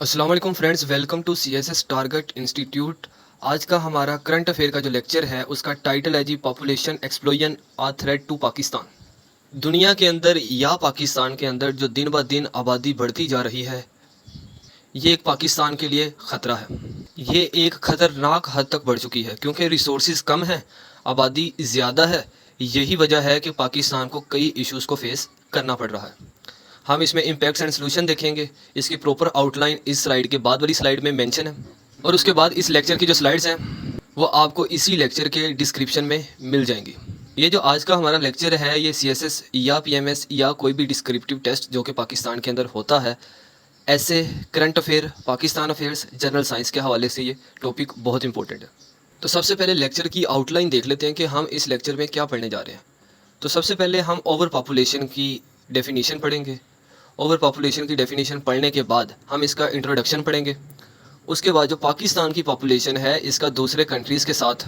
अस्सलाम वालेकुम friends, welcome to CSS target institute. आज का हमारा करंट अफेयर का जो लेक्चर है उसका टाइटल है जी population explosion a threat to Pakistan. दुनिया के अंदर या पाकिस्तान के अंदर जो दिन ब दिन आबादी बढ़ती जा रही है, ये एक पाकिस्तान के लिए ख़तरा है। ये एक ख़तरनाक हद तक बढ़ चुकी है क्योंकि रिसोर्सेज कम हैं, आबादी ज़्यादा है। यही वजह है कि पाकिस्तान को कई इश्यूज़ को फेस करना पड़ रहा है। हम इसमें इम्पैक्ट्स एंड सोल्यूशन देखेंगे। इसकी प्रॉपर आउटलाइन इस स्लाइड के बाद वाली स्लाइड में मेंशन है और उसके बाद इस लेक्चर की जो स्लाइड्स हैं वो आपको इसी लेक्चर के डिस्क्रिप्शन में मिल जाएंगी। ये जो आज का हमारा लेक्चर है ये सीएसएस या पीएमएस या कोई भी डिस्क्रिप्टिव टेस्ट जो कि पाकिस्तान के अंदर होता है, ऐसे current affair, Pakistan affairs, general science के हवाले से ये टॉपिक बहुत इंपॉर्टेंट है। तो सबसे पहले लेक्चर की आउटलाइन देख लेते हैं कि हम इस लेक्चर में क्या पढ़ने जा रहे हैं। तो सबसे पहले हम ओवर पॉपुलेशन की डेफिनेशन पढ़ेंगे। ओवर पॉपुलेशन की डेफिनेशन पढ़ने के बाद हम इसका इंट्रोडक्शन पढ़ेंगे। उसके बाद जो पाकिस्तान की पॉपुलेशन है इसका दूसरे कंट्रीज़ के साथ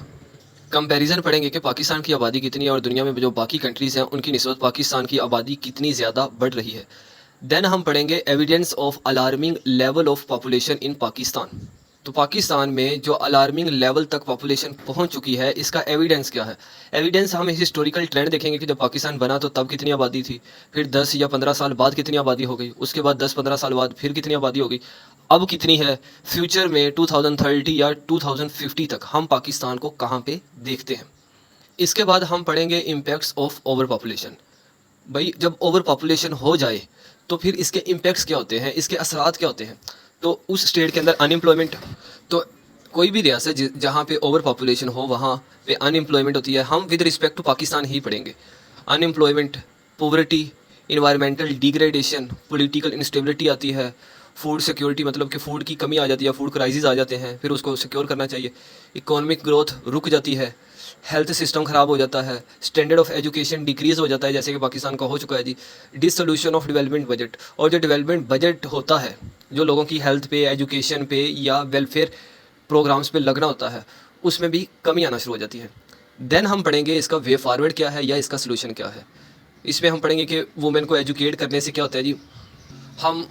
कंपैरिजन पढ़ेंगे कि पाकिस्तान की आबादी कितनी है और दुनिया में जो बाकी कंट्रीज़ हैं उनकी निस्बत पाकिस्तान की आबादी कितनी ज़्यादा बढ़ रही है। देन हम पढ़ेंगे evidence of alarming level of population in Pakistan. तो पाकिस्तान में जो अलार्मिंग लेवल तक पॉपुलेशन पहुंच चुकी है इसका एविडेंस क्या है। एविडेंस हम हिस्टोरिकल ट्रेंड देखेंगे कि जब पाकिस्तान बना तो तब कितनी आबादी थी, फिर 10 या 15 साल बाद कितनी आबादी हो गई, उसके बाद 10-15 साल बाद फिर कितनी आबादी हो गई, अब कितनी है, फ्यूचर में 2030 या 2050 तक हम पाकिस्तान को कहाँ पे देखते हैं। इसके बाद हम पढ़ेंगे इम्पैक्ट्स ऑफ ओवर पॉपुलेशन। भाई जब ओवर पॉपुलेशन हो जाए तो फिर इसके इम्पैक्ट्स क्या होते हैं, इसके असरात क्या होते हैं। तो उस स्टेट के अंदर अनएम्प्लॉयमेंट, तो कोई भी रियासत जहाँ पे ओवर पॉपुलेशन हो वहाँ पे अनएम्प्लॉयमेंट होती है। हम विद रिस्पेक्ट टू पाकिस्तान ही पढ़ेंगे। Unemployment, poverty, environmental degradation, political instability आती है, फूड सिक्योरिटी मतलब कि फूड की कमी आ जाती है, फूड क्राइसिस आ जाते हैं, फिर उसको सिक्योर करना चाहिए। इकोनॉमिक ग्रोथ रुक जाती है, हेल्थ सिस्टम ख़राब हो जाता है, स्टैंडर्ड ऑफ एजुकेशन डिक्रीज़ हो जाता है जैसे कि पाकिस्तान का हो चुका है जी। डिसोल्यूशन ऑफ डेवलपमेंट बजट, और जो डेवलपमेंट बजट होता है जो लोगों की हेल्थ पे, एजुकेशन पे या वेलफेयर प्रोग्राम्स पे लगना होता है, उसमें भी कमी आना शुरू हो जाती है। देन हम पढ़ेंगे इसका वे फॉरवर्ड क्या है या इसका सोल्यूशन क्या है। इसमें हम पढ़ेंगे कि वुमेन को एजुकेट करने से क्या होता है जी, हम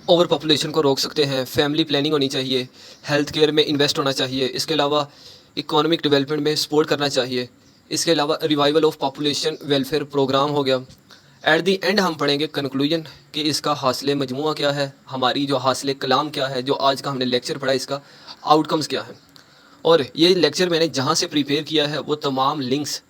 ओवर पॉपुलेशन को रोक सकते हैं, फैमिली प्लानिंग होनी चाहिए, हेल्थ केयर में इन्वेस्ट होना चाहिए, इसके अलावा इकोनॉमिक डेवलपमेंट में सपोर्ट करना चाहिए, इसके अलावा revival of population welfare program हो गया। एट दी एंड हम पढ़ेंगे कंक्लूजन कि इसका हासिल मजमूआ क्या है, हमारी जो हासिल कलाम क्या है, जो आज का हमने लेक्चर पढ़ा इसका आउटकम्स क्या है। और ये लेक्चर मैंने जहाँ से प्रिपेयर किया है वो तमाम लिंक्स,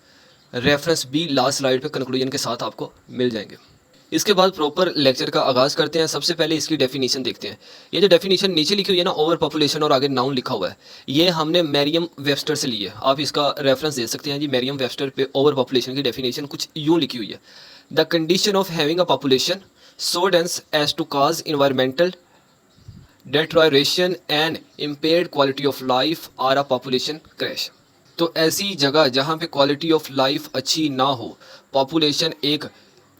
रेफरेंस भी लास्ट स्लाइड पे कंक्लूजन के साथ आपको मिल जाएंगे। इसके बाद प्रॉपर लेक्चर का आगाज़ करते हैं। सबसे पहले इसकी डेफिनेशन देखते हैं। ये जो डेफिनेशन नीचे लिखी हुई है ना, ओवर पॉपुलेशन और आगे नाउन लिखा हुआ है, ये हमने मैरियम वेबस्टर से ली है। आप इसका रेफरेंस दे सकते हैं जी। मैरियम वेबस्टर पे ओवर पॉपुलेशन की डेफिनेशन कुछ यूँ लिखी हुई है। The condition of having a population so dense as to cause environmental deterioration and impaired quality of life और a population crash। तो ऐसी जगह जहाँ पे क्वालिटी ऑफ लाइफ अच्छी ना हो, पॉपुलेशन एक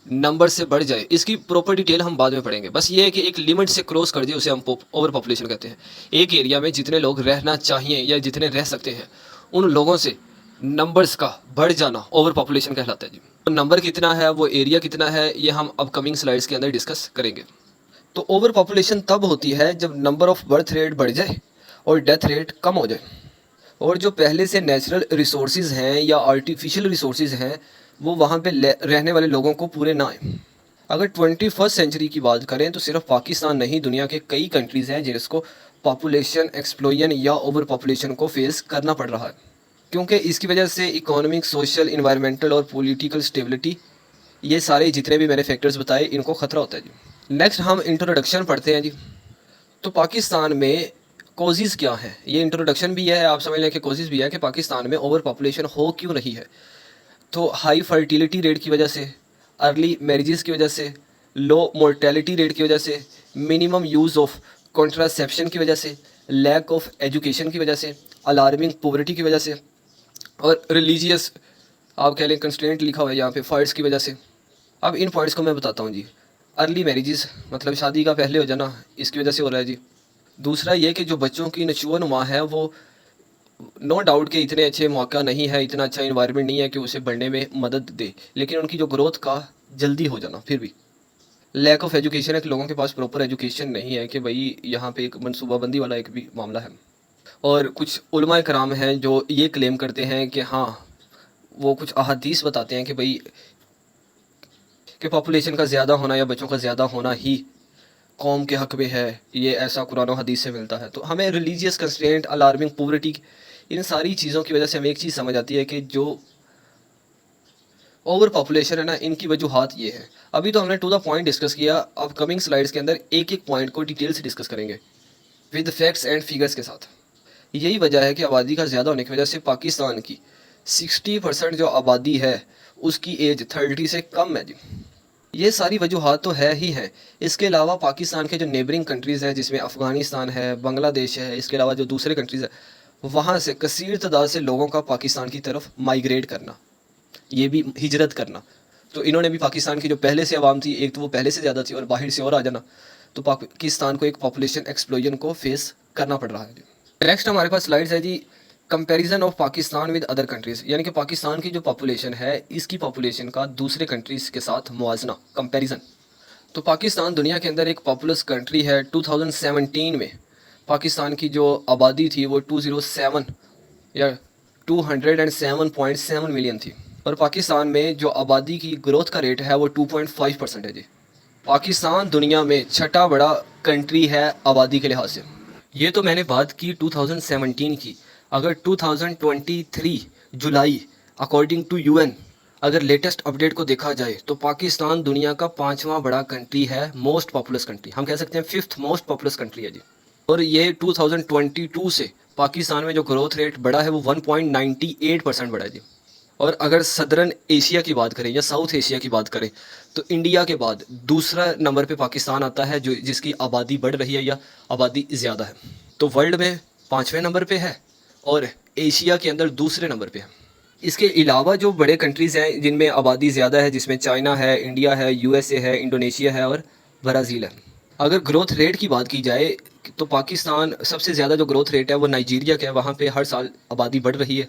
नंबर से बढ़ जाए, इसकी प्रॉपर डिटेल हम बाद में पढ़ेंगे। बस ये है कि एक लिमिट से क्रॉस कर दिए उसे हम ओवर पॉपुलेशन कहते हैं। एक एरिया में जितने लोग रहना चाहिए या जितने रह सकते हैं उन लोगों से नंबर्स का बढ़ जाना ओवर पॉपुलेशन कहलाता है जी। तो नंबर कितना है, वो एरिया कितना है, ये हम अपकमिंग स्लाइड्स के अंदर डिस्कस करेंगे। तो ओवर पॉपुलेशन तब होती है जब नंबर ऑफ बर्थ रेट बढ़ जाए और डेथ रेट कम हो जाए, और जो पहले से नेचुरल रिसोर्सेज हैं या आर्टिफिशियल रिसोर्सेज हैं वो वहाँ पे रहने वाले लोगों को पूरे ना आए। अगर 21st सेंचुरी की बात करें तो सिर्फ पाकिस्तान नहीं, दुनिया के कई कंट्रीज़ हैं जिसको पॉपुलेशन एक्सप्लोजन या ओवर पॉपुलेशन को फेस करना पड़ रहा है, क्योंकि इसकी वजह से इकोनॉमिक, सोशल, इन्वायरमेंटल और पॉलिटिकल स्टेबिलिटी, ये सारे जितने भी मैंने फैक्टर्स बताए इनको ख़तरा होता है जी। नेक्स्ट हम इंट्रोडक्शन पढ़ते हैं जी। तो पाकिस्तान में कॉजेज़ क्या हैं, ये इंट्रोडक्शन भी है, आप समझ लें कि कॉजेज़ भी है कि पाकिस्तान में ओवर पॉपुलेशन हो क्यों रही है। तो हाई फर्टिलिटी रेट की वजह से, अर्ली मैरिजेस की वजह से, लो मोर्टेलिटी रेट की वजह से, मिनिमम यूज़ ऑफ कॉन्ट्रासेप्शन की वजह से, लैक ऑफ एजुकेशन की वजह से, अलार्मिंग पॉवर्टी की वजह से, और रिलीजियस आप कह लें कंस्ट्रेंट लिखा हुआ है यहाँ पे, फाइट्स की वजह से। अब इन पॉइंट्स को मैं बताता हूँ जी। अर्ली मैरिजेस मतलब शादी का पहले हो जाना, इसकी वजह से हो रहा है जी। दूसरा ये कि जो बच्चों की नशोनुमा है वो नो डाउट कि इतने अच्छे मौका नहीं है, इतना अच्छा इन्वायरमेंट नहीं है कि उसे बढ़ने में मदद दे, लेकिन उनकी जो ग्रोथ का जल्दी हो जाना फिर भी। लैक ऑफ एजुकेशन है कि लोगों के पास प्रॉपर एजुकेशन नहीं है कि भाई यहाँ पे एक मनसूबाबंदी वाला एक भी मामला है। और कुछ उलमा कराम हैं जो ये क्लेम करते हैं कि हाँ, वो कुछ अहादीस बताते हैं कि भाई कि पॉपुलेशन का ज़्यादा होना या बच्चों का ज़्यादा होना ही कौम के हक़ में है, ये ऐसा कुरान और हदीस से मिलता है। तो हमें रिलीजियस कंस्ट्रेंट, अलार्मिंग पॉवर्टी, इन सारी चीज़ों की वजह से हमें एक चीज़ समझ आती है कि जो ओवर पॉपुलेशन है ना, इनकी वजूहात ये है। अभी तो हमने टू द पॉइंट डिस्कस किया, अपकमिंग स्लाइड्स के अंदर एक एक पॉइंट को डिटेल से डिस्कस करेंगे विद फैक्ट्स एंड फिगर्स के साथ। यही वजह है कि आबादी का ज़्यादा होने की वजह से पाकिस्तान की 60% जो आबादी है उसकी एज 30 से कम है जी। ये सारी वजूहात तो है ही है। इसके अलावा पाकिस्तान के जो नेबरिंग कंट्रीज़ हैं, जिसमें अफ़गानिस्तान है, बांग्लादेश है, इसके अलावा जो दूसरे कंट्रीज़ है, वहाँ से कसीर तादाद से लोगों का पाकिस्तान की तरफ माइग्रेट करना, ये भी हिजरत करना। तो इन्होंने भी पाकिस्तान की जो पहले से आवाम थी, एक तो वो पहले से ज़्यादा थी और बाहर से और आ जाना, तो पाकिस्तान को एक पॉपुलेशन एक्सप्लोजन को फेस करना पड़ रहा है। नेक्स्ट हमारे पास स्लाइड्स है जी, comparison of Pakistan with other countries, यानी कि पाकिस्तान की जो पॉपुलेशन है, इसकी पॉपुलेशन का दूसरे कंट्रीज़ के साथ मुआजना, कंपैरिजन। तो पाकिस्तान दुनिया के अंदर एक पॉपुलस कंट्री है। 2017 में पाकिस्तान की जो आबादी थी वो 207 या 207.7 मिलियन थी, और पाकिस्तान में जो आबादी की ग्रोथ का रेट है वो 2.5% है जी। पाकिस्तान दुनिया में छठा बड़ा कंट्री है आबादी के लिहाज से। ये तो मैंने बात की 2017 की। अगर 2023 जुलाई अकॉर्डिंग टू यूएन अगर लेटेस्ट अपडेट को देखा जाए तो पाकिस्तान दुनिया का 5वां बड़ा कंट्री है, मोस्ट पॉपुलस कंट्री, हम कह सकते हैं 5th मोस्ट पॉपुलस कंट्री है जी। और ये 2022 से पाकिस्तान में जो ग्रोथ रेट बढ़ा है वो 1.98% बढ़ा है जी। और अगर सदर्न एशिया की बात करें या साउथ एशिया की बात करें तो इंडिया के बाद दूसरा नंबर पे पाकिस्तान आता है, जो जिसकी आबादी बढ़ रही है या आबादी ज़्यादा है। तो वर्ल्ड में 5वें नंबर पे है और एशिया के अंदर दूसरे नंबर पे है। इसके अलावा जो बड़े कंट्रीज़ हैं जिनमें आबादी ज़्यादा है, जिसमें चाइना है, इंडिया है, यूएसए है, इंडोनेशिया है और ब्राज़ील है। अगर ग्रोथ रेट की बात की जाए तो पाकिस्तान सबसे ज़्यादा जो ग्रोथ रेट है वो नाइजीरिया का है, वहाँ पे हर साल आबादी बढ़ रही है।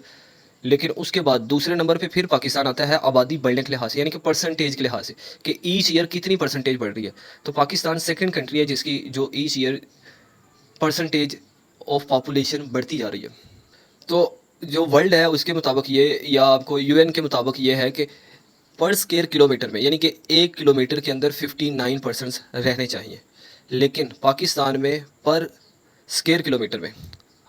लेकिन उसके बाद दूसरे नंबर पे फिर पाकिस्तान आता है आबादी बढ़ने के लिहाज से, यानी कि परसेंटेज के लिहाज से कि ईच ईयर कितनी परसेंटेज बढ़ रही है। तो पाकिस्तान सेकंड कंट्री है जिसकी जो each year percentage of population बढ़ती जा रही है। तो जो वर्ल्ड है उसके मुताबिक ये, या आपको यूएन के मुताबिक ये है कि पर स्क्वायर किलोमीटर में, यानी कि 1 किलोमीटर के अंदर 59% रहने चाहिए। लेकिन पाकिस्तान में पर स्क्वायर किलोमीटर में,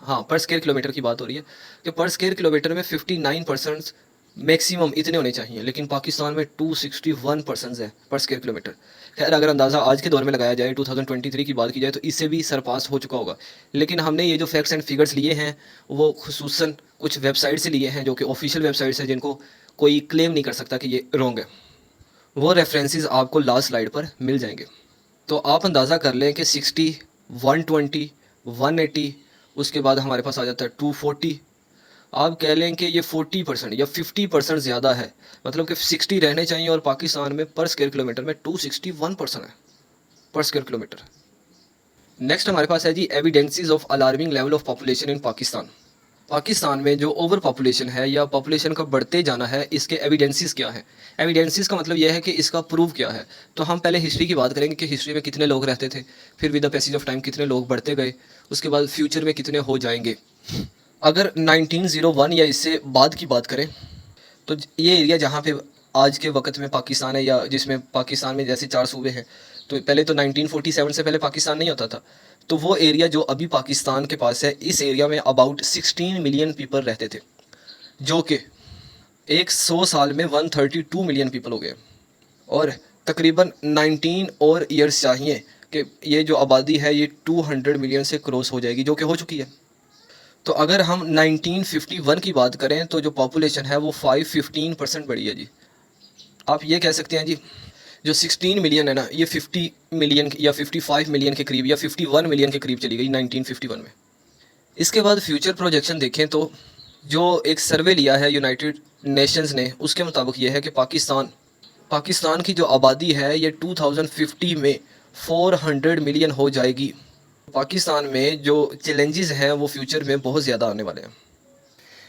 हाँ पर स्क्वायर किलोमीटर की बात हो रही है कि पर स्क्वायर किलोमीटर में 59% मैक्सिमम इतने होने चाहिए, लेकिन पाकिस्तान में 261% है पर स्क्वायर किलोमीटर। खैर अगर अंदाज़ा आज के दौर में लगाया जाए, 2023 की बात की जाए तो इससे भी सरपास हो चुका होगा। लेकिन हमने ये जो फैक्ट्स एंड फिगर्स लिए हैं वो खुसूसन कुछ वेबसाइट से लिए हैं जो कि ऑफिशियल वेबसाइट्स हैं, जिनको कोई क्लेम नहीं कर सकता कि ये रॉन्ग है। वो रेफरेंसेस आपको लास्ट स्लाइड पर मिल जाएंगे। तो आप अंदाज़ा कर लें कि 60, 120, 180, उसके बाद हमारे पास आ जाता है 240। आप कह लें कि ये 40% या 50% ज़्यादा है, मतलब कि 60 रहने चाहिए और पाकिस्तान में पर स्क्वायर किलोमीटर में 261% है पर स्क्वायर किलोमीटर। नेक्स्ट हमारे पास है जी evidences of alarming level of population in Pakistan. Pakistan में जो ओवर पॉपुलेशन है या पॉपुलेशन का बढ़ते जाना है, इसके एविडेंसेस क्या है। एविडेंसेस का मतलब यह है कि इसका प्रूफ क्या है। तो हम पहले हिस्ट्री की बात करेंगे कि हिस्ट्री में कितने लोग रहते थे, फिर with the passage of time कितने लोग बढ़ते गए, उसके बाद फ्यूचर में कितने हो जाएंगे। अगर 1901 या इससे बाद की बात करें तो ये एरिया जहाँ पे आज के वक्त में पाकिस्तान है, या जिसमें पाकिस्तान में जैसे 4 सूबे हैं, तो पहले तो 1947 से पहले पाकिस्तान नहीं होता था। तो वो एरिया जो अभी पाकिस्तान के पास है, इस एरिया में अबाउट 16 मिलियन पीपल रहते थे, जो कि एक 100 साल में 132 मिलियन पीपल हो गए। और तकरीबन 19 और ईयर्स चाहिए कि ये जो आबादी है ये 200 मिलियन से क्रॉस हो जाएगी, जो कि हो चुकी है। तो अगर हम 1951 की बात करें तो जो पॉपुलेशन है वो 515% बढ़ी है जी। आप ये कह सकते हैं जी जो 16 मिलियन है ना, ये 50 मिलियन या 55 मिलियन के करीब या 51 मिलियन के करीब चली गई 1951 में। इसके बाद फ्यूचर प्रोजेक्शन देखें तो जो एक सर्वे लिया है यूनाइटेड नेशंस ने, उसके मुताबिक ये है कि पाकिस्तान की जो आबादी है ये 2050 में 400 मिलियन हो जाएगी। पाकिस्तान में जो चैलेंजेस हैं वो फ्यूचर में बहुत ज़्यादा आने वाले हैं।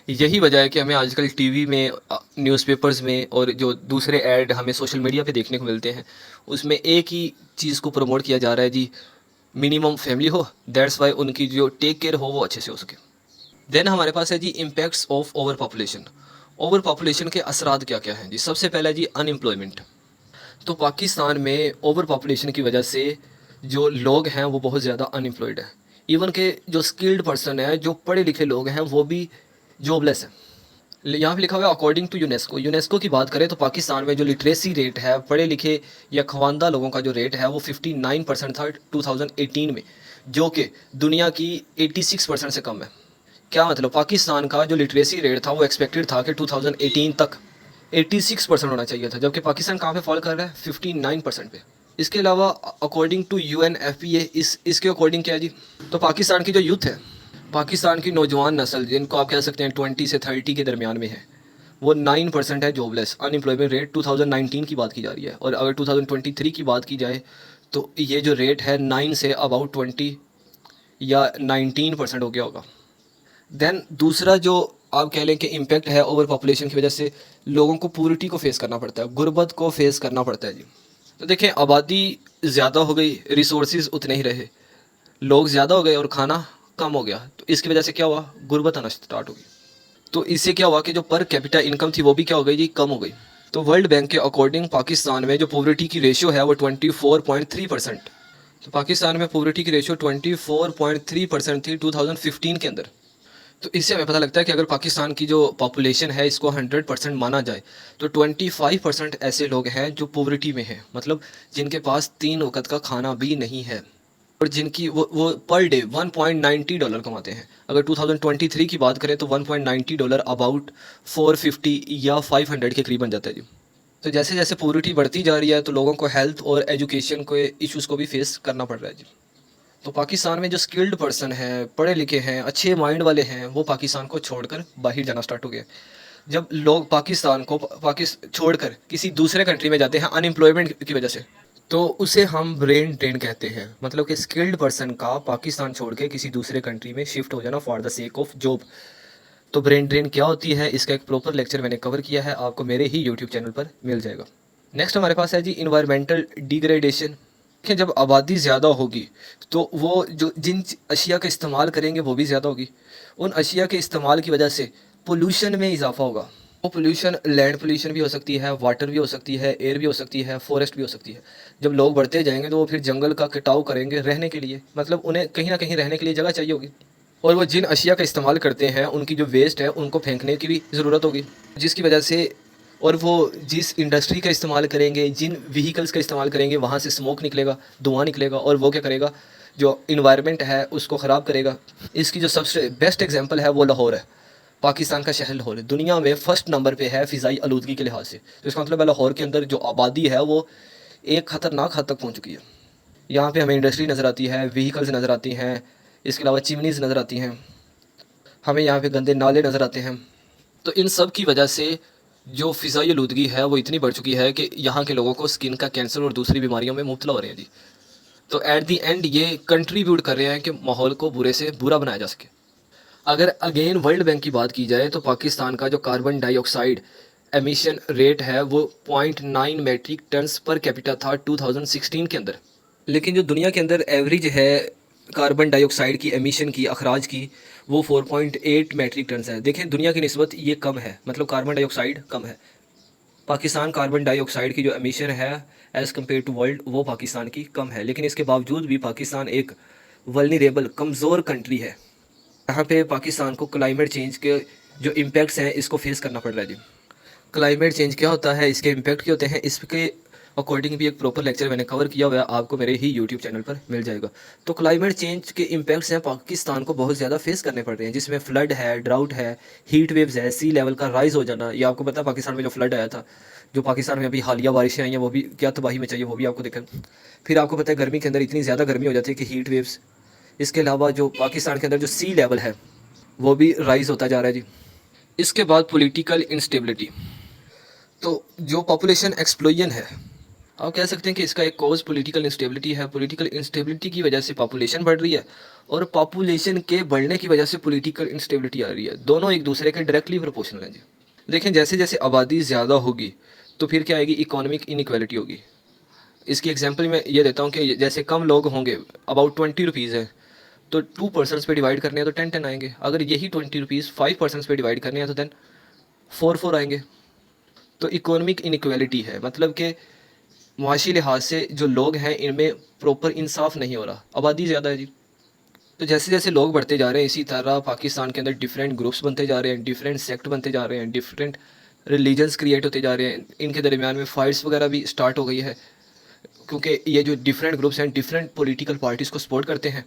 यही वजह है कि हमें आजकल टीवी में, न्यूज़पेपर्स में और जो दूसरे ऐड हमें सोशल मीडिया पे देखने को मिलते हैं, उसमें एक ही चीज़ को प्रमोट किया जा रहा है जी, मिनिमम फैमिली हो, दैट्स वाई उनकी जो टेक केयर हो वो अच्छे से हो सके। देन हमारे पास है जी impacts of overpopulation. Overpopulation के असरात क्या क्या हैं जी? सबसे पहला जी अनएम्प्लॉयमेंट। तो पाकिस्तान में ओवर पॉपुलेशन की वजह से जो लोग हैं वो बहुत ज़्यादा अनएम्प्लॉयड हैं। इवन के जो स्किल्ड पर्सन है, जो पढ़े लिखे लोग हैं, वो भी जॉबलेस हैं। यहाँ पे लिखा हुआ है अकॉर्डिंग टू यूनेस्को। यूनेस्को की बात करें तो पाकिस्तान में जो लिटरेसी रेट है, पढ़े लिखे या ख्वानदा लोगों का जो रेट है वो 59% था 2018 में, जो कि दुनिया की 86% से कम है। क्या मतलब? पाकिस्तान का जो लिटरेसी रेट था वो एक्सपेक्टेड था कि 2018 तक 86% होना चाहिए था, जबकि पाकिस्तान कहाँ पे फॉल कर रहा है? 59% पे। इसके अलावा अकॉर्डिंग टू UNFPA, इसके अकॉर्डिंग क्या है जी? तो पाकिस्तान की जो यूथ है, पाकिस्तान की नौजवान नस्ल, जिनको आप कह सकते हैं 20 से 30 के दरमियान में है, वो 9% है जॉबलेस। अनएम्प्लॉयमेंट रेट 2019 की बात की जा रही है, और अगर 2023 की बात की जाए तो ये जो रेट है 9 से अबाउट 20 या 19% हो गया होगा। देन दूसरा जो आप कह लें कि इम्पैक्ट है ओवर पॉपुलेशन की वजह से, लोगों को पुअर्टी को फेस करना पड़ता है, गुर्बत को फेस करना पड़ता है जी। तो देखें, आबादी ज़्यादा हो गई, रिसोर्सेज उतने ही रहे, लोग ज़्यादा हो गए और खाना कम हो गया, तो इसकी वजह से क्या हुआ? गुर्बत आना स्टार्ट हो गई। तो इससे क्या हुआ कि जो पर कैपिटा इनकम थी वो भी क्या हो गई जी? कम हो गई। तो वर्ल्ड बैंक के अकॉर्डिंग पाकिस्तान में जो पॉवर्टी की रेशियो है वो 24.3%। तो पाकिस्तान में पॉवर्टी की रेशियो 24.3% थी 2015 के अंदर। तो इससे हमें पता लगता है कि अगर पाकिस्तान की जो पॉपुलेशन है इसको 100% माना जाए तो 25% ऐसे लोग हैं जो पॉवर्टी में हैं, मतलब जिनके पास 3 वक्त का खाना भी नहीं है, और जिनकी वो पर डे $1.90 कमाते हैं। अगर 2023 की बात करें तो $1.90 अबाउट 450 या 500 के करीब बन जाता है जी। तो जैसे जैसे पॉवर्टी बढ़ती जा रही है तो लोगों को हेल्थ और एजुकेशन के इश्यूज़ को भी फेस करना पड़ रहा है जी। तो पाकिस्तान में जो स्किल्ड पर्सन है, पढ़े लिखे हैं, अच्छे माइंड वाले हैं, वो पाकिस्तान को छोड़कर बाहर जाना स्टार्ट हो गए। जब लोग पाकिस्तान को छोड़कर किसी दूसरे कंट्री में जाते हैं अनएम्प्लॉयमेंट की वजह से, तो उसे हम ब्रेन ड्रेन कहते हैं। मतलब कि स्किल्ड पर्सन का पाकिस्तान छोड़ के किसी दूसरे कंट्री में शिफ्ट हो जाना for the sake of job. तो ब्रेन ड्रेन क्या होती है, इसका एक प्रॉपर लेक्चर मैंने कवर किया है, आपको मेरे ही यूट्यूब चैनल पर मिल जाएगा। नेक्स्ट हमारे पास है जी इन्वायरमेंटल डिग्रेडेशन। देखिए, जब आबादी ज़्यादा होगी तो वो जो जिन अशिया का इस्तेमाल करेंगे वो भी ज़्यादा होगी। उन अशिया के इस्तेमाल की वजह से पोल्यूशन में इजाफा होगा। वो पोल्यूशन लैंड पोल्यूशन भी हो सकती है, वाटर भी हो सकती है, एयर भी हो सकती है, फॉरेस्ट भी हो सकती है। जब लोग बढ़ते जाएंगे तो वो फिर जंगल का कटाव करेंगे रहने के लिए, मतलब उन्हें कहीं ना कहीं रहने के लिए जगह चाहिए होगी। और वो जिन अशिया का इस्तेमाल करते हैं उनकी जो वेस्ट है उनको फेंकने की भी ज़रूरत होगी, जिसकी वजह से, और वो जिस इंडस्ट्री का इस्तेमाल करेंगे, जिन व्हीकल्स का इस्तेमाल करेंगे, वहाँ से स्मोक निकलेगा, धुआं निकलेगा, और वो क्या करेगा? जो इन्वायरमेंट है उसको ख़राब करेगा। इसकी जो सबसे बेस्ट एग्जांपल है वो लाहौर है। पाकिस्तान का शहर लाहौर है, दुनिया में फ़र्स्ट नंबर पे है फ़िज़ाई आलूदगी के लिहाज से। तो इसका मतलब है लाहौर के अंदर जो आबादी है वो एक ख़तरनाक हद तक पहुँच चुकी है। यहाँ पे हमें इंडस्ट्री नज़र आती है, व्हीकल्स नज़र आती हैं, इसके अलावा चिमनीज़ नज़र आती हैं, हमें यहाँ पे गंदे नाले नज़र आते हैं। तो इन सब की वजह से जो फ़िज़ाई आलूदगी है वो इतनी बढ़ चुकी है कि यहाँ के लोगों को स्किन का कैंसर और दूसरी बीमारियों में मुब्तला हो रहे हैं जी। तो एट दी एंड ये कंट्रीब्यूट कर रहे हैं कि माहौल को बुरे से बुरा बनाया जा सके। अगर अगेन वर्ल्ड बैंक की बात की जाए तो पाकिस्तान का जो कार्बन डाइऑक्साइड एमिशन रेट है वो 0.9 मेट्रिक टन्स पर कैपिटा था 2016 के अंदर। लेकिन जो दुनिया के अंदर एवरेज है कार्बन डाइऑक्साइड की एमिशन की, अखराज की, वो 4.8 मेट्रिक टन्स है। देखें, दुनिया की निस्बत ये कम है, मतलब कार्बन डाइऑक्साइड कम है। पाकिस्तान कार्बन डाइऑक्साइड की जो एमिशन है एज़ कम्पेयर टू वर्ल्ड वो पाकिस्तान की कम है, लेकिन इसके बावजूद भी पाकिस्तान एक वल्नरेबल कमज़ोर कंट्री है। यहाँ पे पाकिस्तान को क्लाइमेट चेंज के जो इम्पैक्ट्स हैं इसको फेस करना पड़ रहा है जी। क्लाइमेट चेंज क्या होता है, इसके इम्पैक्ट क्या होते हैं, इसके अकॉर्डिंग भी एक प्रॉपर लेक्चर मैंने कवर किया हुआ है, आपको मेरे ही यूट्यूब चैनल पर मिल जाएगा। तो क्लाइमेट चेंज के इम्पैक्ट्स हैं पाकिस्तान को बहुत ज़्यादा फेस करने पड़ रहे हैं, जिसमें फ्लड है, ड्राउट है, हीट वेव्स है, सी लेवल का राइज़ हो जाना। ये आपको पता है पाकिस्तान में जो फ्लड आया था, जो पाकिस्तान में अभी हालिया बारिशें आई हैं, वो भी क्या तबाही में चाहिए, वो भी आपको देखा। फिर आपको पता है गर्मी के अंदर इतनी ज़्यादा गर्मी हो जाती है कि हीट वेव्स। इसके अलावा जो पाकिस्तान के अंदर जो सी लेवल है वो भी राइज़ होता जा रहा है जी। इसके बाद पॉलिटिकल इंस्टेबिलिटी। तो जो पॉपुलेशन एक्सप्लोजन है आप कह सकते हैं कि इसका एक कॉज पॉलिटिकल इंस्टेबिलिटी है। पॉलिटिकल इंस्टेबिलिटी की वजह से पॉपुलेशन बढ़ रही है और पॉपुलेशन के बढ़ने की वजह से पॉलिटिकल इंस्टेबिलिटी आ रही है। दोनों एक दूसरे के डायरेक्टली प्रोपोर्शनल हैं जी। देखें, जैसे जैसे आबादी ज़्यादा होगी तो फिर क्या आएगी, इकोनॉमिक इनइक्वालिटी होगी। इसकी एग्जांपल मैं ये देता हूँ कि जैसे कम लोग होंगे, अबाउट 20 रुपीज़ है, तो 2 पर्सनस पे डिवाइड करने हैं तो 10 आएंगे। अगर यही 20 रुपीज़ 5 पर्सनस पे डिवाइड करने हैं तो देन 4 आएंगे। तो इकोनॉमिक इनइक्वालिटी है, मतलब कि मुआशी लिहाज से जो लोग हैं इनमें प्रॉपर इंसाफ नहीं हो रहा, आबादी ज़्यादा है जी। तो जैसे जैसे लोग बढ़ते जा रहे हैं, इसी तरह पाकिस्तान के अंदर डिफरेंट ग्रुप्स बनते जा रहे हैं, डिफरेंट सेक्ट बनते जा रहे हैं, डिफरेंट रिलीजन्स क्रिएट होते जा रहे हैं। इनके दरमियान में फाइट्स वगैरह भी स्टार्ट हो गई है, क्योंकि ये जो डिफरेंट ग्रुप्स हैं डिफरेंट पॉलिटिकल पार्टीज़ को सपोर्ट करते हैं।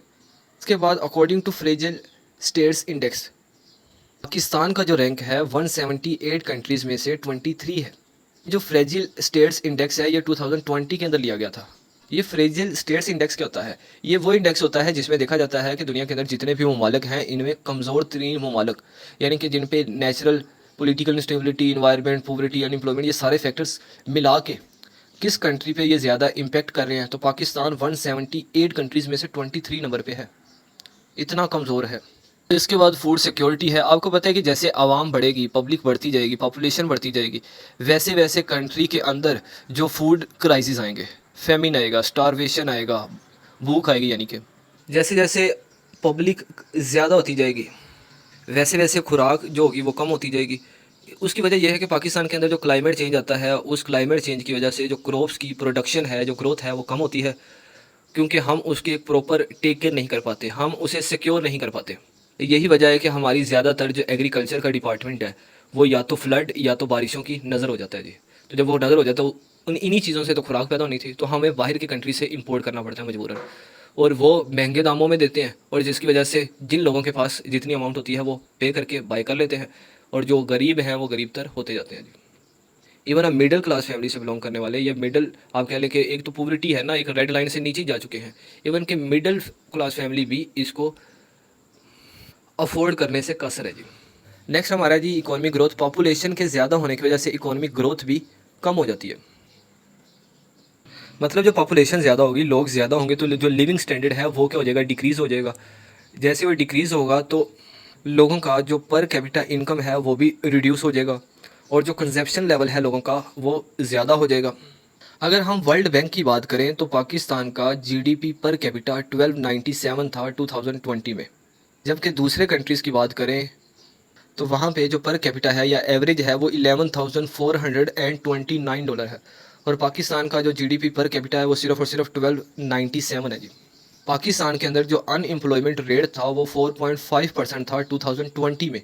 इसके बाद according to fragile states index, Pakistan का जो रैंक है 178 कंट्रीज़ में से 23 है। जो फ्रेजिल स्टेट्स इंडेक्स है ये 2020 के अंदर लिया गया था। ये फ्रेजिल स्टेट्स इंडेक्स क्या होता है? ये वो इंडेक्स होता है जिसमें देखा जाता है कि दुनिया के अंदर जितने भी ममालिक हैं इनमें कमज़ोर तरीन ममालिक, यानी कि जिन पे natural political instability, environment, poverty, unemployment, ये सारे फैक्टर्स मिला के किस कंट्री पे ये ज़्यादा इम्पेक्ट कर रहे हैं, तो पाकिस्तान 178 कंट्रीज़ में से 23 नंबर पे है। इतना कमज़ोर है। इसके बाद फूड सिक्योरिटी है। आपको पता है कि जैसे आवाम बढ़ेगी, पब्लिक बढ़ती जाएगी, पॉपुलेशन बढ़ती जाएगी, वैसे वैसे कंट्री के अंदर जो फूड क्राइसिस आएंगे, फेमिन आएगा, स्टारवेशन आएगा, भूख आएगी। यानी कि जैसे जैसे पब्लिक ज़्यादा होती जाएगी वैसे वैसे खुराक जो होगी वो कम होती जाएगी। उसकी वजह यह है कि पाकिस्तान के अंदर जो क्लाइमेट चेंज आता है, उस क्लाइमेट चेंज की वजह से जो क्रॉप्स की प्रोडक्शन है, जो ग्रोथ है, वो कम होती है, क्योंकि हम उसके प्रॉपर टेक केयर नहीं कर पाते, हम उसे सिक्योर नहीं कर पाते। यही वजह है कि हमारी ज़्यादातर जो एग्रीकल्चर का डिपार्टमेंट है वो या तो फ्लड या तो बारिशों की नज़र हो जाता है जी। तो जब वो नज़र हो जाता है तो इन्हीं चीज़ों से तो खुराक पैदा होनी थी, तो हमें बाहर की कंट्री से इंपोर्ट करना पड़ता है मजबूरन, और वो महंगे दामों में देते हैं, और जिसकी वजह से जिन लोगों के पास जितनी अमाउंट होती है वो पे करके बाय कर लेते हैं, और जो गरीब हैं वो गरीब तर होते जाते हैं जी। इवन हम मिडिल क्लास फैमिली से बिलोंग करने वाले, या मिडिल आप कह लें कि एक तो पॉवर्टी है ना, एक रेड लाइन से नीचे जा चुके हैं, इवन के मिडिल क्लास फैमिली भी इसको अफोर्ड करने से कसर है जी। नेक्स्ट हमारा जी इकोनॉमिक ग्रोथ। पॉपुलेशन के ज़्यादा होने की वजह से इकोनॉमिक ग्रोथ भी कम हो जाती है। मतलब जब पॉपुलेशन ज़्यादा होगी, लोग ज़्यादा होंगे, तो जो लिविंग स्टैंडर्ड है वो क्या हो जाएगा, डिक्रीज़ हो जाएगा। जैसे वो डिक्रीज़ होगा तो लोगों का जो पर कैपिटा इनकम है वो भी रिड्यूस हो जाएगा, और जो कंजप्शन लेवल है लोगों का वो ज़्यादा हो जाएगा। अगर हम वर्ल्ड बैंक की बात करें तो पाकिस्तान का जीडीपी पर कैपिटा 1297 था 2020 में, जबकि दूसरे कंट्रीज़ की बात करें तो वहाँ पे जो पर कैपिटा है या एवरेज है वो $11,429 है, और पाकिस्तान का जो जीडीपी पर कैपिटा है वो सिर्फ और सिर्फ 1297 है जी। पाकिस्तान के अंदर जो अनएम्प्लॉयमेंट रेट था वो 4.5% था 2020 में,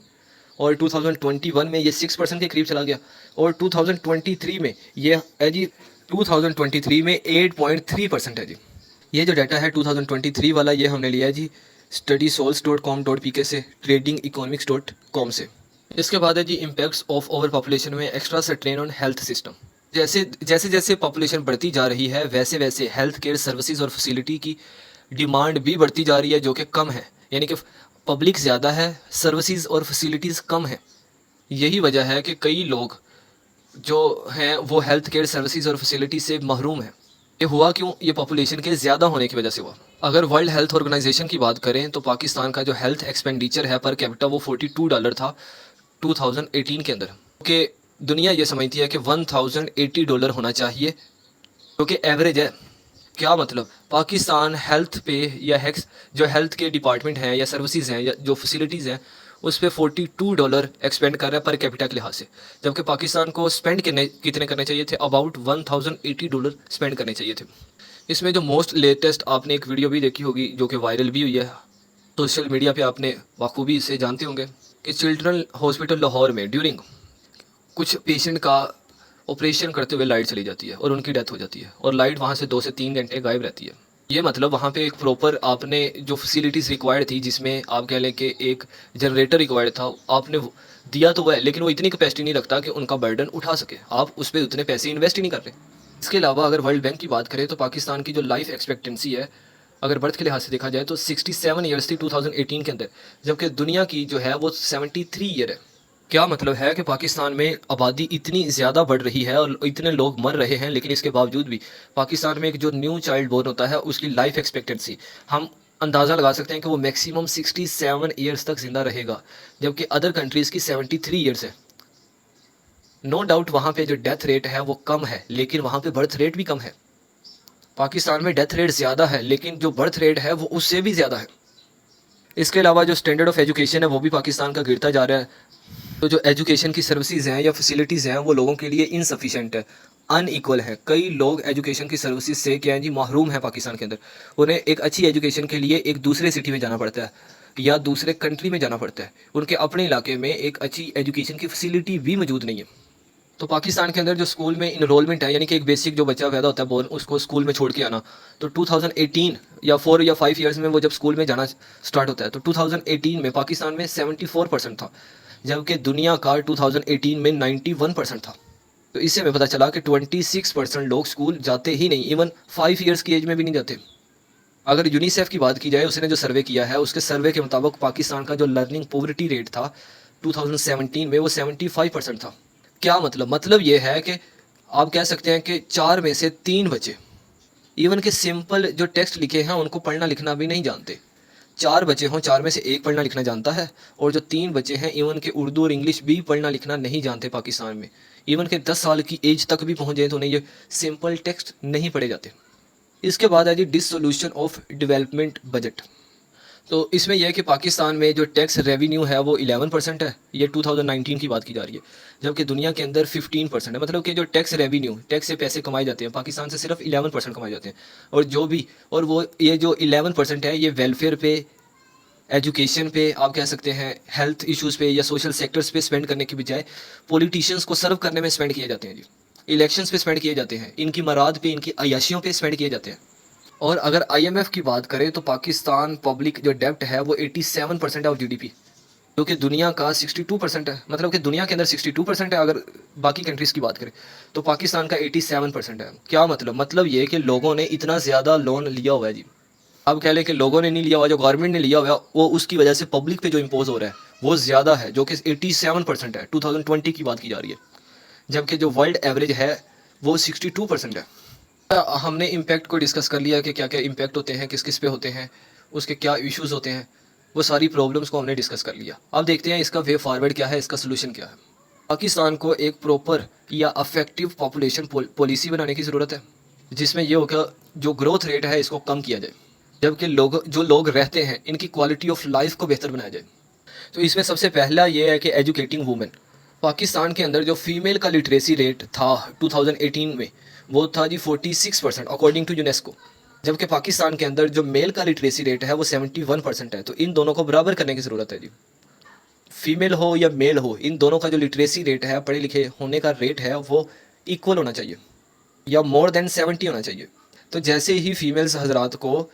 और 2021 में ये 6% के करीब चला गया, और 2023 में ये है जी 2023 में 8.3% है जी। ये जो डाटा है 2023 वाला, ये हमने लिया है जी studysols.com.pk से, tradingeconomics.com से। इसके बाद है जी इम्पैक्ट्स ऑफ ओवर पॉपुलेशन में extra strain on health system. जैसे जैसे जैसे पॉपुलेशन बढ़ती जा रही है वैसे वैसे हेल्थ केयर सर्विसेज और फैसिलिटी की डिमांड भी बढ़ती जा रही है, जो कि कम है। यानी कि पब्लिक ज़्यादा है, सर्विसेज और फैसिलिटीज़ कम है। यही वजह है कि कई लोग जो हैं वो हेल्थ केयर सर्विसेज और फैसिलिटी से महरूम हैं। ये हुआ क्यों? ये पॉपुलेशन के ज़्यादा होने की वजह से हुआ। अगर वर्ल्ड हेल्थ ऑर्गेनाइजेशन की बात करें तो पाकिस्तान का जो हेल्थ एक्सपेंडिचर है पर कैपिटा वो $42 था 2018 के अंदर, कि दुनिया ये समझती है कि $1080 होना चाहिए, जो कि एवरेज है। क्या मतलब, पाकिस्तान हेल्थ पे या जो हेल्थ के डिपार्टमेंट हैं या सर्विसेज हैं या जो फैसिलिटीज़ हैं उस पर $42 एक्सपेंड कर रहा है पर कैपिटा के लिहाज से, जबकि पाकिस्तान को स्पेंड कितने करने चाहिए थे, अबाउट $1080 स्पेंड करने चाहिए थे। इसमें जो मोस्ट लेटेस्ट आपने एक वीडियो भी देखी होगी जो कि वायरल भी हुई है सोशल मीडिया पे, आपने बखूबी इसे जानते होंगे, कि चिल्ड्रन हॉस्पिटल लाहौर में ड्यूरिंग कुछ पेशेंट का ऑपरेशन करते हुए लाइट चली जाती है और उनकी डेथ हो जाती है, और लाइट वहाँ से 2 से 3 घंटे गायब रहती है। ये मतलब वहाँ पे एक प्रॉपर आपने जो फैसिलिटीज़ रिक्वायर्ड थी, जिसमें आप कह लें कि एक जनरेटर रिक्वायर्ड था, आपने दिया तो वह है, लेकिन वो इतनी कैपेसिटी नहीं रखता कि उनका बर्डन उठा सके, आप उस पर उतने पैसे इन्वेस्ट ही नहीं कर रहे। इसके अलावा अगर वर्ल्ड बैंक की बात करें तो पाकिस्तान की जो लाइफ एक्सपेक्टेंसी है अगर बर्थ के लिहाज से देखा जाए तो 67 ईयर्स थी 2018 के अंदर, जबकि दुनिया की जो है वो 73 ईयर है। क्या मतलब है कि पाकिस्तान में आबादी इतनी ज़्यादा बढ़ रही है और इतने लोग मर रहे हैं, लेकिन इसके बावजूद भी पाकिस्तान में एक जो न्यू चाइल्ड बोर्न होता है उसकी लाइफ एक्सपेक्टेंसी हम अंदाज़ा लगा सकते हैं कि वो मैक्सिमम 67 ईयर्स तक ज़िंदा रहेगा, जबकि अदर कंट्रीज़ की 73 ईयर्स है। नो डाउट वहाँ पे जो डेथ रेट है वो कम है, लेकिन वहाँ पे बर्थ रेट भी कम है। पाकिस्तान में डेथ रेट ज़्यादा है, लेकिन जो बर्थ रेट है वो उससे भी ज़्यादा है। इसके अलावा जो स्टैंडर्ड ऑफ एजुकेशन है वो भी पाकिस्तान का गिरता जा रहा है। तो जो एजुकेशन की सर्विसेज हैं या फैसिलिटीज़ हैं वो लोगों के लिए इनसफिशेंट है, अनइक्वल है। कई लोग एजुकेशन की सर्विसेज से क्या है जी महरूम है पाकिस्तान के अंदर। उन्हें एक अच्छी एजुकेशन के लिए एक दूसरे सिटी में जाना पड़ता है या दूसरे कंट्री में जाना पड़ता है। उनके अपने इलाके में एक अच्छी एजुकेशन की फैसिलिटी भी मौजूद नहीं है। तो पाकिस्तान के अंदर जो स्कूल में इनरोलमेंट है, यानी कि एक बेसिक जो बच्चा पैदा होता है बोर्न, उसको स्कूल में छोड़ के आना, तो 2018 या 4 या 5 ईयर्स में वो जब स्कूल में जाना स्टार्ट होता है तो 2018 में पाकिस्तान में 74% था, जबकि दुनिया का 2018 में 91% था। तो इससे हमें पता चला कि 26% लोग स्कूल जाते ही नहीं, इवन 5 ईयर्स की एज में भी नहीं जाते। अगर यूनिसेफ की बात की जाए, उसने जो सर्वे किया है उसके सर्वे के मुताबिक पाकिस्तान का जो लर्निंग पॉवर्टी रेट था 2017 में वो 75% था। क्या मतलब ये है कि आप कह सकते हैं कि 4 में से 3 बच्चे इवन के सिंपल जो टेक्स्ट लिखे हैं उनको पढ़ना लिखना भी नहीं जानते। 4 बच्चे हों, 4 में से 1 पढ़ना लिखना जानता है, और जो 3 बच्चे हैं इवन के उर्दू और इंग्लिश भी पढ़ना लिखना नहीं जानते पाकिस्तान में। इवन के 10 साल की एज तक भी पहुँच जाए तो उन्हें ये सिंपल टेक्स्ट नहीं पढ़े जाते। इसके बाद है जी डिसोल्यूशन ऑफ डेवलपमेंट बजट। तो इसमें यह है कि पाकिस्तान में जो टैक्स रेवेन्यू है वो 11% है, ये 2019 की बात की जा रही है, जबकि दुनिया के अंदर 15% है। मतलब कि जो टैक्स रेवेन्यू, टैक्स से पैसे कमाए जाते हैं, पाकिस्तान से सिर्फ 11% कमाए जाते हैं। और जो भी, और वो ये जो 11% है ये वेलफेयर पे, एजुकेशन पे, आप कह सकते हैं हेल्थ इश्यूज़ पे या सोशल सेक्टर्स पे स्पेंड करने की बजाय पॉलिटिशियंस को सर्व करने में स्पेंड किए जाते हैं जी। इलेक्शंस पे स्पेंड किए जाते हैं, इनकी मराद पे, इनकी अयाशियों पे स्पेंड किए जाते हैं। और अगर आईएमएफ की बात करें तो पाकिस्तान पब्लिक जो डेब्ट है वो 87% है ऑफ जीडीपी, जो कि दुनिया का 62% है। मतलब कि दुनिया के अंदर 62% है, अगर बाकी कंट्रीज़ की बात करें तो पाकिस्तान का 87% है। क्या मतलब ये कि लोगों ने इतना ज़्यादा लोन लिया हुआ है जी। अब कह लें कि लोगों ने नहीं लिया हुआ, जो गवर्नमेंट ने लिया हुआ है वो उसकी वजह से पब्लिक पे जो इम्पोज हो रहा है वो ज़्यादा है, जो कि 87% है। 2020 की बात की जा रही है, जबकि जो वर्ल्ड एवरेज है वो 62% है। हमने इम्पैक्ट को डिस्कस कर लिया कि क्या क्या इम्पैक्ट होते हैं, किस किस पे होते हैं, उसके क्या इश्यूज़ होते हैं, वो सारी प्रॉब्लम्स को हमने डिस्कस कर लिया। अब देखते हैं इसका वे फॉरवर्ड क्या है, इसका सोल्यूशन क्या है। पाकिस्तान को एक प्रॉपर या अफेक्टिव पॉपुलेशन पॉलिसी बनाने की ज़रूरत है, जिसमें ये होगा जो ग्रोथ रेट है इसको कम किया जाए, जबकि जो लोग रहते हैं इनकी क्वालिटी ऑफ लाइफ को बेहतर बनाया जाए। तो इसमें सबसे पहला ये है कि एजुकेटिंग वुमेन। पाकिस्तान के अंदर जो फीमेल का लिटरेसी रेट था 2018 में वो था जी 46% अकॉर्डिंग टू यूनेस्को, जबकि पाकिस्तान के अंदर जो मेल का लिटरेसी रेट है वो 71% है। तो इन दोनों को बराबर करने की ज़रूरत है जी। फीमेल हो या मेल हो, इन दोनों का जो लिटरेसी रेट है, पढ़े लिखे होने का रेट है, वो इक्वल होना चाहिए या मोर देन 70 होना चाहिए। तो जैसे ही फीमेल्स हजरात को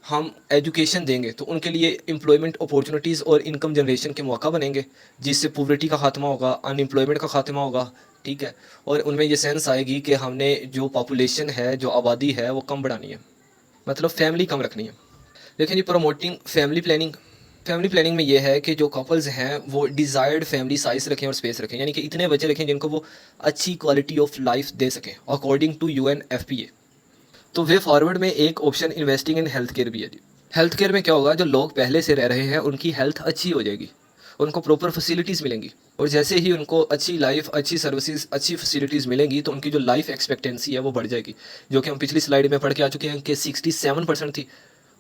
हम एजुकेशन देंगे तो उनके लिए एम्प्लॉयमेंट अपॉर्चुनिटीज़ और इनकम जनरेशन के मौका बनेंगे, जिससे पॉवर्टी का खात्मा होगा, अनएम्प्लॉयमेंट का खात्मा होगा, ठीक है। और उनमें ये सेंस आएगी कि हमने जो पॉपुलेशन है, जो आबादी है वो कम बढ़ानी है, मतलब फैमिली कम रखनी है। लेकिन ये प्रमोटिंग फैमिली प्लानिंग में ये है कि जो कपल्स हैं वो डिज़ायर्ड फैमिली साइज़ रखें और स्पेस रखें, यानी कि इतने बच्चे रखें जिनको वो अच्छी क्वालिटी ऑफ लाइफ दे सकें अकॉर्डिंग टू UNFPA। तो वे फॉरवर्ड में एक option investing in health care भी है। हेल्थ केयर में क्या होगा, जो लोग पहले से रह रहे हैं उनकी हेल्थ अच्छी हो जाएगी, उनको प्रॉपर फैसिलिटीज़ मिलेंगी, और जैसे ही उनको अच्छी लाइफ, अच्छी सर्विसेज, अच्छी फैसिलिटीज़ मिलेंगी तो उनकी जो लाइफ एक्सपेक्टेंसी है वो बढ़ जाएगी, जो कि हम पिछली स्लाइड में पढ़ के आ चुके हैं कि 67% थी,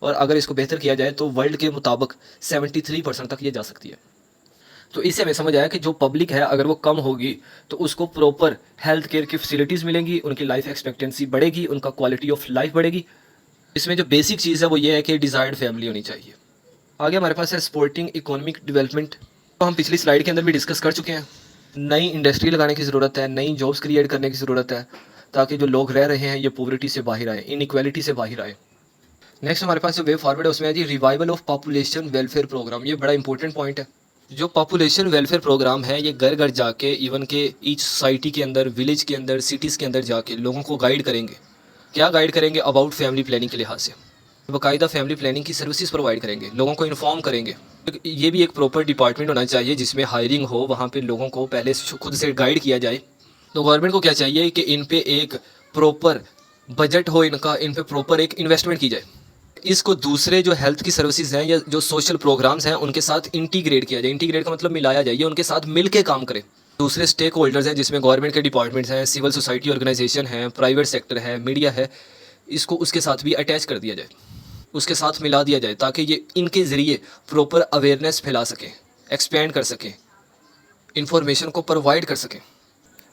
और अगर इसको बेहतर किया जाए तो वर्ल्ड के मुताबिक 73% तक ये जा सकती है। तो इससे हमें समझ आया कि जो पब्लिक है अगर वो कम होगी तो उसको प्रॉपर हेल्थ केयर की फैसिलिटीज़ मिलेंगी, उनकी लाइफ एक्सपेक्टेंसी बढ़ेगी, उनका क्वालिटी ऑफ लाइफ बढ़ेगी। इसमें जो बेसिक चीज़ है वो ये है कि डिज़ायर्ड फैमिली होनी चाहिए। आगे हमारे पास है सपोर्टिंग इकोनॉमिक डेवलपमेंट, तो हम पिछली स्लाइड के अंदर भी डिस्कस कर चुके हैं। नई इंडस्ट्री लगाने की ज़रूरत है, नई जॉब्स क्रिएट करने की ज़रूरत है, ताकि जो लोग रह रहे हैं ये पॉवर्टी से बाहर आए, इनइक्वालिटी से बाहर आए। नेक्स्ट हमारे पास जो वे फॉरवर्ड है उसमें है जी revival of population welfare programme. ये बड़ा इंपॉर्टेंट पॉइंट है। जो पॉपुलेशन वेलफेयर प्रोग्राम है ये घर घर जाके, इवन के ईच सोसाइटी के अंदर, विलेज के अंदर, सिटीज़ के अंदर जाके लोगों को गाइड करेंगे। क्या गाइड करेंगे? अबाउट फैमिली प्लानिंग के लिहाज से। बाकायदा फैमिली प्लानिंग की सर्विसेज प्रोवाइड करेंगे, लोगों को इन्फॉर्म करेंगे। ये भी एक प्रॉपर डिपार्टमेंट होना चाहिए जिसमें हायरिंग हो, वहाँ पे लोगों को पहले खुद से गाइड किया जाए। तो गवर्नमेंट को क्या चाहिए कि इन पे एक प्रॉपर बजट हो, इनका इन पे प्रॉपर एक इन्वेस्टमेंट की जाए। इसको दूसरे जो हेल्थ की सर्विसेज हैं या जो सोशल प्रोग्राम्स हैं उनके साथ इंटीग्रेट किया जाए। इंटीग्रेट का मतलब मिलाया जाए, ये उनके साथ मिल के काम करे। दूसरे स्टेक होल्डर्स हैं जिसमें गवर्नमेंट के डिपार्टमेंट्स हैं, सिविल सोसाइटी ऑर्गेनाइजेशन है, प्राइवेट सेक्टर है, मीडिया है, इसको उसके साथ भी अटैच कर दिया जाए, उसके साथ मिला दिया जाए ताकि ये इनके ज़रिए प्रॉपर अवेयरनेस फैला सकें, एक्सपेंड कर सकें, इंफॉर्मेशन को प्रोवाइड कर सकें।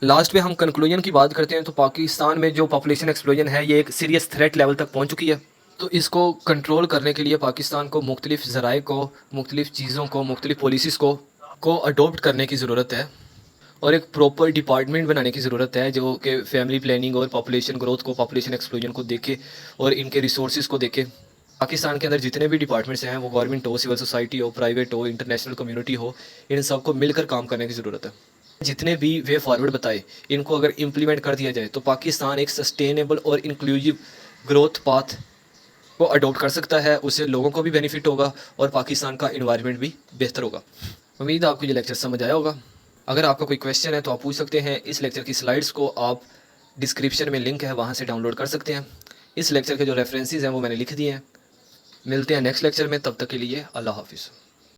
लास्ट में हम कंक्लूजन की बात करते हैं तो पाकिस्तान में जो पॉपुलेशन एक्सप्लोजन है ये एक सीरियस थ्रेट लेवल तक पहुंच चुकी है। तो इसको कंट्रोल करने के लिए पाकिस्तान को मुख्तलिफ ज़राए को, मुख्तलिफ चीज़ों को, मुख्तलिफ पॉलिसीज़ को अडोप्ट करने की ज़रूरत है और एक प्रॉपर डिपार्टमेंट बनाने की ज़रूरत है जो कि फैमिली प्लानिंग और पॉपुलेशन ग्रोथ को, पॉपुलेशन एक्सप्लोजन को देखे और इनके रिसोर्सेज को देखे। पाकिस्तान के अंदर जितने भी डिपार्टमेंट्स हैं, वो गवर्नमेंट हो, सिविल सोसाइटी हो, प्राइवेट हो, इंटरनेशनल कम्युनिटी हो, इन सब को मिलकर काम करने की ज़रूरत है। जितने भी वे फॉरवर्ड बताए, इनको अगर इम्प्लीमेंट कर दिया जाए तो पाकिस्तान एक सस्टेनेबल और इंक्लूसिव ग्रोथ पाथ को अडोप्ट कर सकता है। उससे लोगों को भी बेनिफिट होगा और पाकिस्तान का इन्वायरमेंट भी बेहतर होगा। उम्मीद है आपको ये लेक्चर समझ आया होगा। अगर आपका कोई क्वेश्चन है तो आप पूछ सकते हैं। इस लेक्चर की स्लाइड्स को आप डिस्क्रिप्शन में लिंक है, वहाँ से डाउनलोड कर सकते हैं। इस लेक्चर के जो रेफरेंसेस हैं वो मैंने लिख दिए हैं। मिलते हैं नेक्स्ट लेक्चर में, तब तक के लिए अल्लाह हाफिज़।